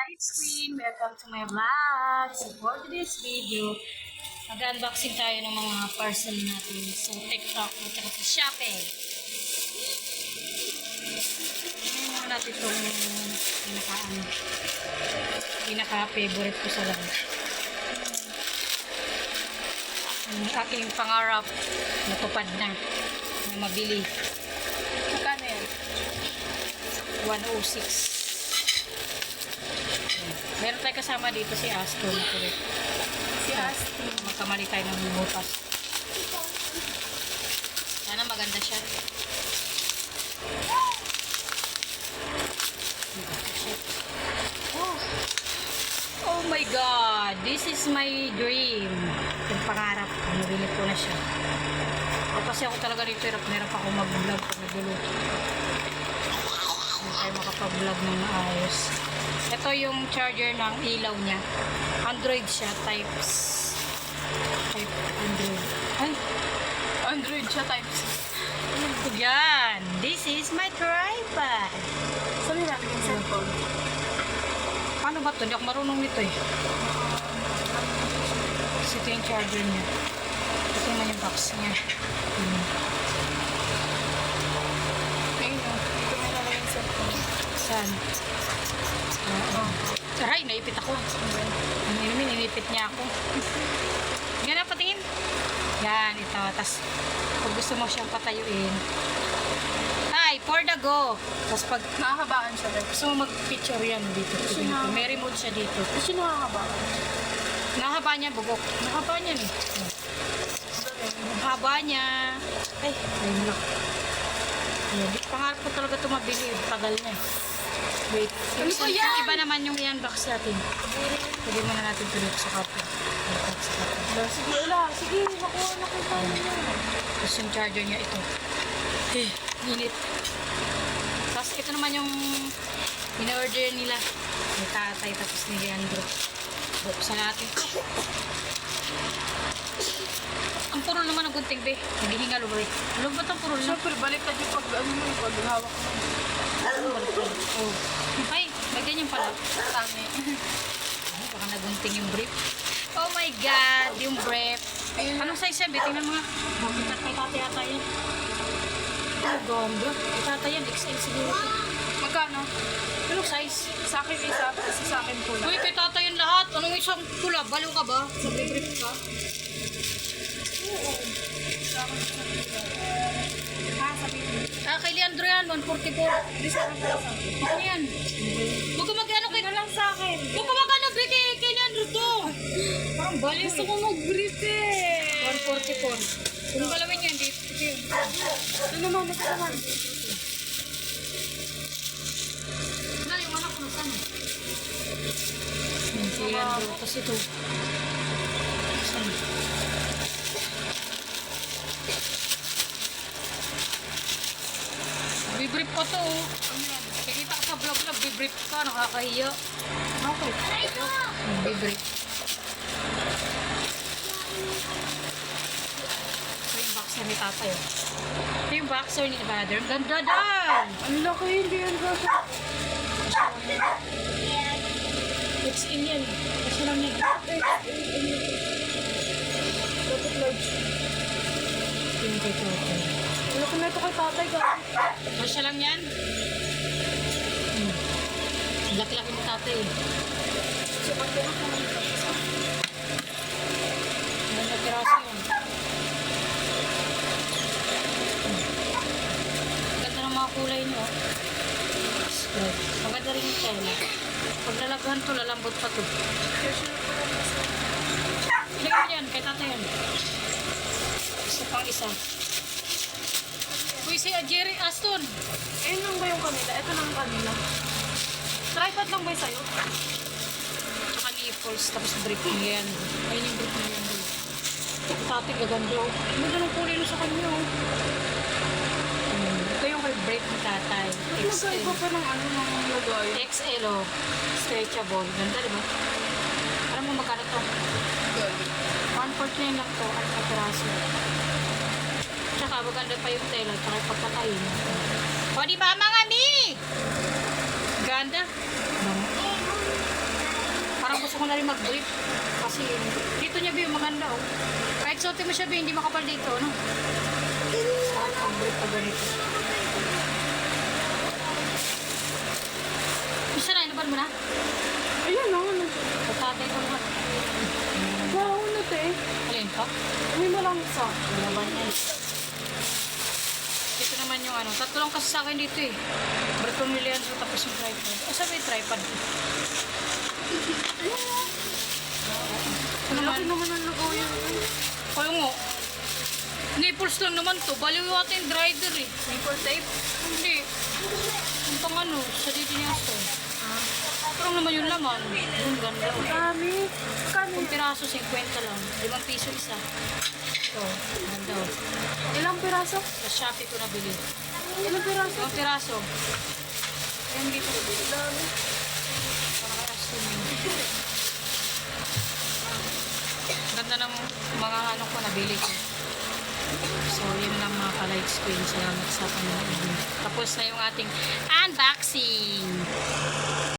It's Queen. Welcome to my vlog. So for today's video, mag-unboxing tayo ng mga parcel natin sa TikTok at sa Shopee. Tingnan muna natin itong pinaka-favorite ko sa lahat. Ang aking pangarap natupad na mabili. Magkano yan? 106. Meron tayo kasama dito si Aston. Si Aston. Magkamali tayo ng butas. Sana maganda siya. Oh my God! This is my dream. Yung pangarap. Nabili ko na siya. Kasi ako talaga rito hirap ako mag-vlog pag nagluluto. Hindi tayo makapag-vlog ng maayos. Ito yung charger ng ilaw niya. Android siya, type Android. Ay, Android siya type C. yan. This is my tripod. Sabi natin yung cellphone. Paano ba ito? Hindi ako marunong nito eh. Kasi ito yung charger niya. Ito naman yung box niya. Ayun o. Ito may naman yung cellphone. Saan? Aray, naipit ako. Ang inumin, inipit niya ako. Yan na, patingin. Yan, ito. Tapos, pag gusto mo siyang patayuin. Ay, for the go. Tapos pag Nakahabaan siya guys. gusto mo mag-picture yan dito. May remote siya dito. Kasi nakahabaan. Nakahaba niya, bugok. Nakahaba niya eh. Haba niya. Ay, ayun lang. Yan. Pangarap ko talaga ito mabili. Tagal na eh. Wait. Ano ba yan? Iba naman yung i-unbox natin. Pwede muna natin ito dito sa kapwa. Sige, wala. Sige, nakuha na kayo tayo niya. Tapos yung charger niya ito. Eh, init. Tapos ito naman yung in-order nila. Ni tatay tapos ni Leandro. Buksan natin ito. Ang puro naman ng gunting be. Naghihingal ulo eh. Ano ba itong puro na? Siyempre, baliktad yung pag ano mo yung pag hawak mo. Oh. Ay, may ganyan pala. Tami. Ano, baka nagunting yung brief. Oh my God, yung brief. Anong size yan? Tingnan mo nga. Bakit kay tatay yata yan? Oh, ganda. Kay tatay yan, XL siguro. Magkano? Anong size? Sa akin isa, kasi sa akin pula. Uy, kay tatay yan lahat. Anong isang pula? Baliw ka ba? Sa brief ka? Oo. Sa akin isa pula. Ha, sabihin mo. Ah, kay Leandro yan, 144. Hindi sa akin pula sa akin. Ano yan? Huwag ka mag-ano kay... Ano lang sa akin? Huwag ka mag-ano kay Leandro to. Parang baliw. Gusto ko mag-brief eh. 144. Kung galawin niya, hindi. Ito naman, ito naman. Wala, yung anak ko nasaan eh. Si Leandro, tapos ito. Saan? Bibrief ko to oh. Ano yan? Kikita ka sa vlog na, bibrief ka, nakakahiya. Okay. Bibrief. Ito yung boxer ni tatay. Ito yung boxer ni father. Ang ganda daw! Ang laki, hindi yan gasa. It's in yan. Kasi lang yan. Dapat large. Ito yung kay tatay. Ang laki na ito kay tatay ka. Masya lang yan. Ang laki-laki ni tatay eh. Sipat ko naman ito. Ang nagkiraso yun. Ang ganda ng mga kulay niyo. Maganda rin yung tela. Pag lalaghan to, lalambot pa to. Ilagay mo yan, kay tatay yan. Gusto pang isa. Uy, si Jerry Aston. Ayun lang ba yung kanila? Ito lang kanila. Tripod lang ba yung sa'yo? Tsaka nipples, tapos brick niya yan. Ayun yung brick niya yan. Tatay, gaganda oh. Ano ganun kulay no sa kanya oh. Ito yung kay break ni tatay. Magkaiba pa ng ano ng lagay. XL oh. Stretchable. Ganda diba? Alam mo magkano to? 149 lang to. At kapiraso. Tsaka maganda pa yung tela. Tsaka yung pagkakain. O diba mga mi? Ganda. na rin mag-brief. Kasi dito niya ba yung maganda oh. Kahit suotin mo siya ba, hindi makapal dito, no? Sarap mag-brief pag ganito. Isa na, inaban mo na? Ayan na, ano. Tatay ko naman. Wow, ano te? Alin pa? May malang isa. Laban niya eh. Ito naman yung ano, tatlo lang kasi sa akin dito eh. Ba't pumilihan ko tapos yung tripod? O sabi yung tripod ko. Ang laki naman ang logo yun. Kaya nga, nipples lang naman to. Baliw yung ating grinder eh. Nipple tape? Hindi. Yung pang ano, sa dito niya ito. Parang naman yung laman. Yung ganda oh. Dami. Kano? Kung piraso, 50 lang. 5 piso isa. Ito, ganda oh. Ilang piraso? Sa Shopee ko nabili. Ilang piraso? 5 piraso. Ayan dito. Dami. Para kay Aston. Ganda ng mga ano ko nabili ko. So, yun lang mga ka-likes ko yun. Salamat sa panonood. Tapos na yung ating unboxing.